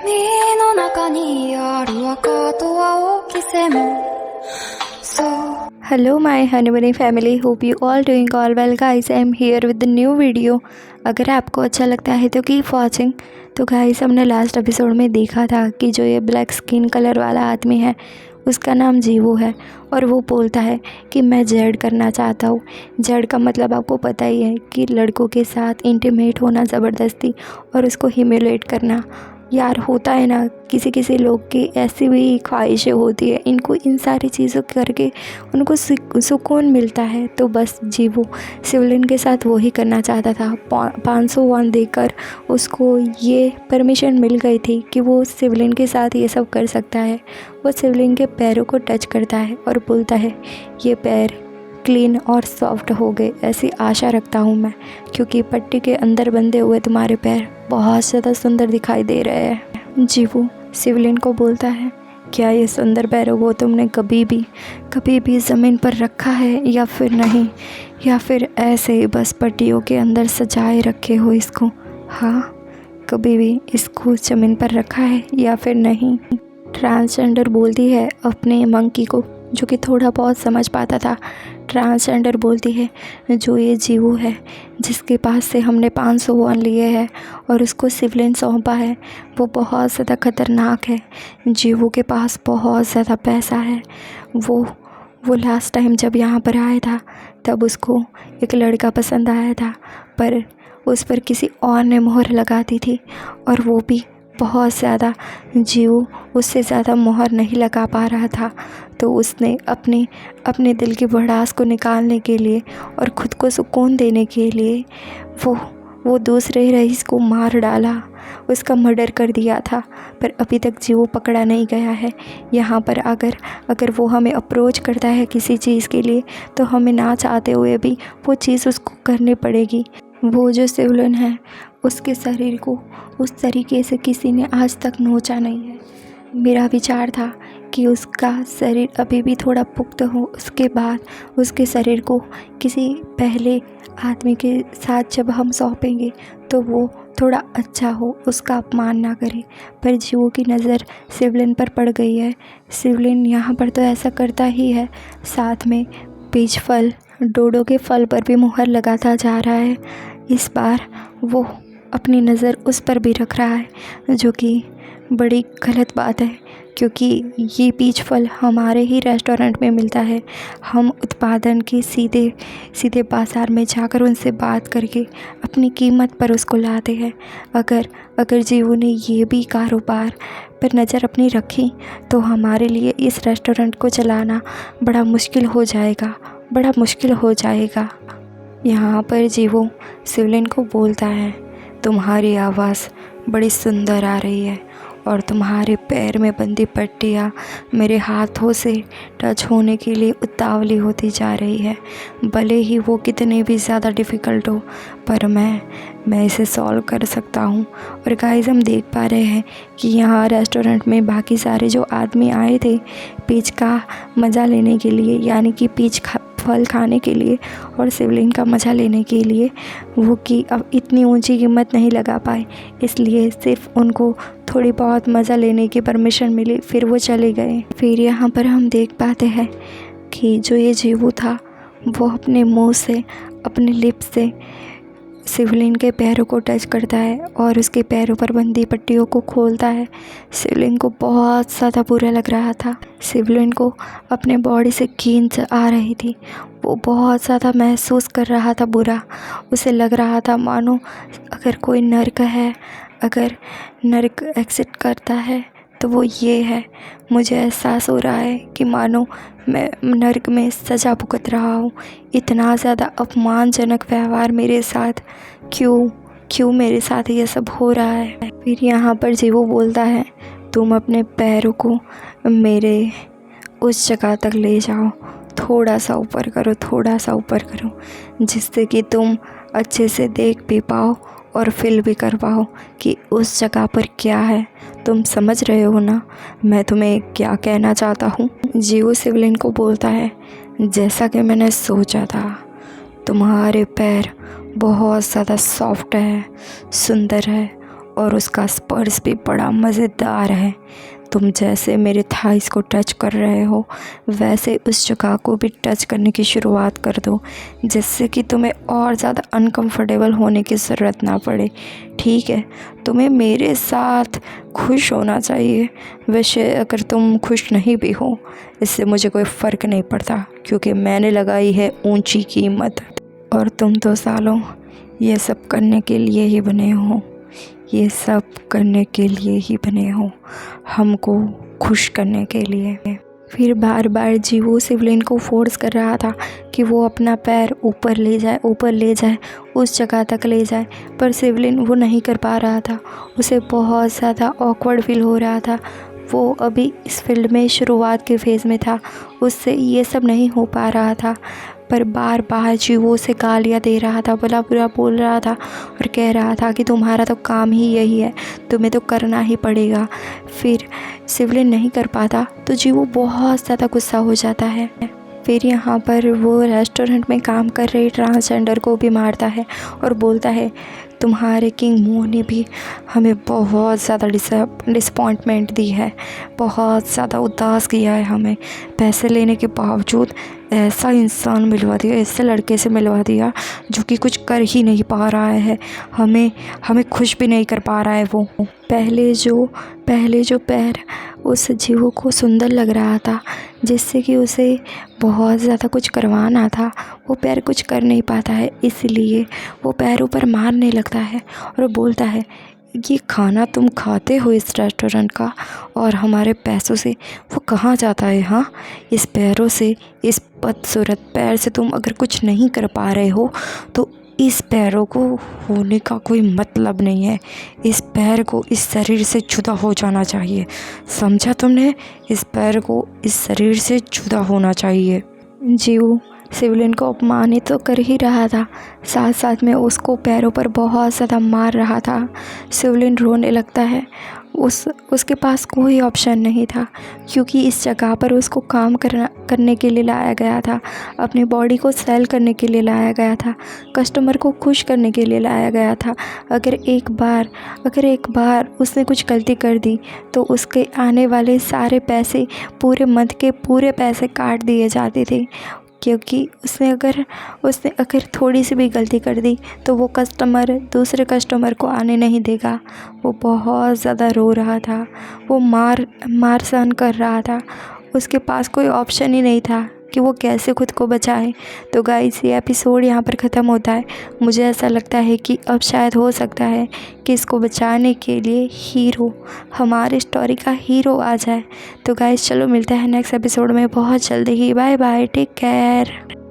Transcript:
海の中にある赤と青き線そう Hello my honey bunny family, hope you all doing all well guys. I am here with the new video. अगर आपको अच्छा लगता है तो keep watching. तो गाइस हमने लास्ट एपिसोड में देखा था कि जो ये ब्लैक स्किन कलर वाला आदमी है उसका नाम जीवू है और वो बोलता है कि मैं जेड करना चाहता हूँ। जेड का मतलब आपको पता ही है कि लड़कों के साथ इंटीमेट होना ज़बरदस्ती और उसको ह्यूमिलेट करना। यार होता है ना, किसी किसी लोग की ऐसी भी ख्वाहिशें होती है, इनको इन सारी चीज़ों करके उनको सुकून मिलता है। तो बस जीवू शिवलिंग के साथ वो ही करना चाहता था। 501 देकर उसको ये परमिशन मिल गई थी कि वो शिवलिंग के साथ ये सब कर सकता है। वो शिवलिंग के पैरों को टच करता है और बोलता है ये पैर क्लीन और सॉफ्ट हो गए, ऐसी आशा रखता हूँ मैं, क्योंकि पट्टी के अंदर बंधे हुए तुम्हारे पैर बहुत ज़्यादा सुंदर दिखाई दे रहे हैं। जीवू शिवलिंग को बोलता है क्या ये सुंदर पैरों को तुमने कभी भी ज़मीन पर रखा है या फिर नहीं, या फिर ऐसे ही बस पट्टियों के अंदर सजाए रखे हो इसको। हाँ, कभी भी इसको ज़मीन पर रखा है या फिर नहीं। ट्रांसजेंडर बोलती है अपने मंकी को, जो कि थोड़ा बहुत समझ पाता था। ट्रांसजेंडर बोलती है जो ये जीवू है जिसके पास से हमने 501 लिए हैं और उसको शिवलिंग सौंपा है, वो बहुत ज़्यादा ख़तरनाक है। जीवू के पास बहुत ज़्यादा पैसा है। वो लास्ट टाइम जब यहाँ पर आया था तब उसको एक लड़का पसंद आया था, पर उस पर किसी और ने मोहर लगा दी थी और वो भी बहुत ज़्यादा। जीवू उससे ज़्यादा मोहर नहीं लगा पा रहा था, तो उसने अपने दिल की भड़ास को निकालने के लिए और ख़ुद को सुकून देने के लिए वो दूसरे रईस को मार डाला, उसका मर्डर कर दिया था। पर अभी तक जीवू पकड़ा नहीं गया है। यहाँ पर अगर वो हमें अप्रोच करता है किसी चीज़ के लिए तो हमें ना चाहते हुए भी वो चीज़ उसको करनी पड़ेगी। वो जो शिवलिंग है उसके शरीर को उस तरीके से किसी ने आज तक नोचा नहीं है। मेरा विचार था कि उसका शरीर अभी भी थोड़ा पुख्त हो, उसके बाद उसके शरीर को किसी पहले आदमी के साथ जब हम सौंपेंगे तो वो थोड़ा अच्छा हो, उसका अपमान ना करे। पर जीवू की नज़र शिवलिंग पर पड़ गई है। शिवलिंग यहाँ पर तो ऐसा करता ही है, साथ में पीच फल डोडो के फल पर भी मुहर लगाता जा रहा है। इस बार वो अपनी नज़र उस पर भी रख रहा है, जो कि बड़ी गलत बात है, क्योंकि ये पीच फल हमारे ही रेस्टोरेंट में मिलता है। हम उत्पादन के सीधे बाज़ार में जाकर उनसे बात करके अपनी कीमत पर उसको लाते हैं। अगर जीवू ने ये भी कारोबार पर नज़र अपनी रखी तो हमारे लिए इस रेस्टोरेंट को चलाना बड़ा मुश्किल हो जाएगा। यहाँ पर जीवू शिवलिंग को बोलता है तुम्हारी आवाज़ बड़ी सुंदर आ रही है और तुम्हारे पैर में बंधी पट्टियाँ मेरे हाथों से टच होने के लिए उतावली होती जा रही है। भले ही वो कितने भी ज़्यादा डिफ़िकल्ट हो, पर मैं इसे सॉल्व कर सकता हूँ। और गाइस हम देख पा रहे हैं कि यहाँ रेस्टोरेंट में बाकी सारे जो आदमी आए थे पीच का मज़ा लेने के लिए, यानी कि फल खाने के लिए और शिवलिंग का मज़ा लेने के लिए, वो कि अब इतनी ऊंची कीमत नहीं लगा पाए, इसलिए सिर्फ उनको थोड़ी बहुत मज़ा लेने की परमिशन मिली, फिर वो चले गए। फिर यहाँ पर हम देख पाते हैं कि जो ये जीवू था वो अपने मुंह से, अपने लिप्स से शिवलिंग के पैरों को टच करता है और उसके पैरों पर बंधी पट्टियों को खोलता है। शिवलिंग को बहुत ज़्यादा बुरा लग रहा था। शिवलिंग को अपने बॉडी से खींच आ रही थी, वो बहुत ज़्यादा महसूस कर रहा था बुरा। उसे लग रहा था मानो अगर कोई नर्क है, अगर नर्क एग्जिस्ट करता है तो वो ये है। मुझे एहसास हो रहा है कि मानो मैं नर्क में सज़ा भुगत रहा हूँ। इतना ज़्यादा अपमानजनक व्यवहार मेरे साथ क्यों मेरे साथ ये सब हो रहा है। फिर यहाँ पर जीवू बोलता है तुम अपने पैरों को मेरे उस जगह तक ले जाओ, थोड़ा सा ऊपर करो, जिससे कि तुम अच्छे से देख भी पाओ और फील भी कर पाओ कि उस जगह पर क्या है। तुम समझ रहे हो ना मैं तुम्हें क्या कहना चाहता हूँ। जीवू शिवलिंग को बोलता है जैसा कि मैंने सोचा था, तुम्हारे पैर बहुत ज़्यादा सॉफ्ट है, सुंदर है और उसका स्पर्श भी बड़ा मज़ेदार है। तुम जैसे मेरे थाइस को टच कर रहे हो वैसे उस जगह को भी टच करने की शुरुआत कर दो, जिससे कि तुम्हें और ज़्यादा अनकंफर्टेबल होने की ज़रूरत ना पड़े। ठीक है, तुम्हें मेरे साथ खुश होना चाहिए। वैसे अगर तुम खुश नहीं भी हो इससे मुझे कोई फ़र्क नहीं पड़ता, क्योंकि मैंने लगाई है ऊंची कीमत। और तुम तो सालों ये सब करने के लिए ही बने हो, ये सब करने के लिए ही बने हो, हमको खुश करने के लिए। फिर बार बार जीवू शिवलिन को फोर्स कर रहा था कि वो अपना पैर ऊपर ले जाए, उस जगह तक ले जाए, पर शिवलिन वो नहीं कर पा रहा था। उसे बहुत ज़्यादा ऑकवर्ड फील हो रहा था। वो अभी इस फील्ड में शुरुआत के फेज़ में था, उससे ये सब नहीं हो पा रहा था। पर बार बार जीवो से गालियाँ दे रहा था, बुरा बुरा बोल रहा था और कह रहा था कि तुम्हारा तो काम ही यही है, तुम्हें तो करना ही पड़ेगा। फिर शिवलिन नहीं कर पाता तो जीवो बहुत ज़्यादा गुस्सा हो जाता है। फिर यहाँ पर वो रेस्टोरेंट में काम कर रही ट्रांसजेंडर को भी मारता है और बोलता है तुम्हारे किंग मो ने भी हमें बहुत ज़्यादा डिसअपॉइंटमेंट दी है, बहुत ज़्यादा उदास किया है हमें। पैसे लेने के बावजूद ऐसा इंसान मिलवा दिया, ऐसे लड़के से मिलवा दिया जो कि कुछ कर ही नहीं पा रहा है, हमें खुश भी नहीं कर पा रहा है। वो पहले जो पैर उस जीवो को सुंदर लग रहा था, जिससे कि उसे बहुत ज़्यादा कुछ करवाना था, वो पैर कुछ कर नहीं पाता है, इसलिए वो पैरों पर मारने लगता है और बोलता है ये खाना तुम खाते हो इस रेस्टोरेंट का और हमारे पैसों से वो कहाँ जाता है। हाँ, इस पैरों से, इस बदसूरत पैर से तुम अगर कुछ नहीं कर पा रहे हो तो इस पैरों को होने का कोई मतलब नहीं है। इस पैर को इस शरीर से जुदा हो जाना चाहिए, समझा तुमने? इस पैर को इस शरीर से जुदा होना चाहिए। जीव शिवलिन को अपमानित तो कर ही रहा था, साथ साथ में उसको पैरों पर बहुत ज़्यादा मार रहा था। शिवलिन रोने लगता है। उसके पास कोई ऑप्शन नहीं था, क्योंकि इस जगह पर उसको काम करने के लिए लाया गया था, अपनी बॉडी को सेल करने के लिए लाया गया था, कस्टमर को खुश करने के लिए लाया गया था। अगर एक बार उसने कुछ गलती कर दी तो उसके आने वाले सारे पैसे, पूरे मंथ के पूरे पैसे काट दिए जाते थे, क्योंकि उसने अगर थोड़ी सी भी गलती कर दी तो वो दूसरे कस्टमर को आने नहीं देगा। वो बहुत ज़्यादा रो रहा था, वो मार सहन कर रहा था, उसके पास कोई ऑप्शन ही नहीं था कि वो कैसे खुद को बचाए। तो गाइस, ये एपिसोड यहाँ पर ख़त्म होता है। मुझे ऐसा लगता है कि अब शायद हो सकता है कि इसको बचाने के लिए हमारी स्टोरी का हीरो आ जाए। तो गाइस, चलो मिलते हैं नेक्स्ट एपिसोड में बहुत जल्दी ही। Bye bye, take care.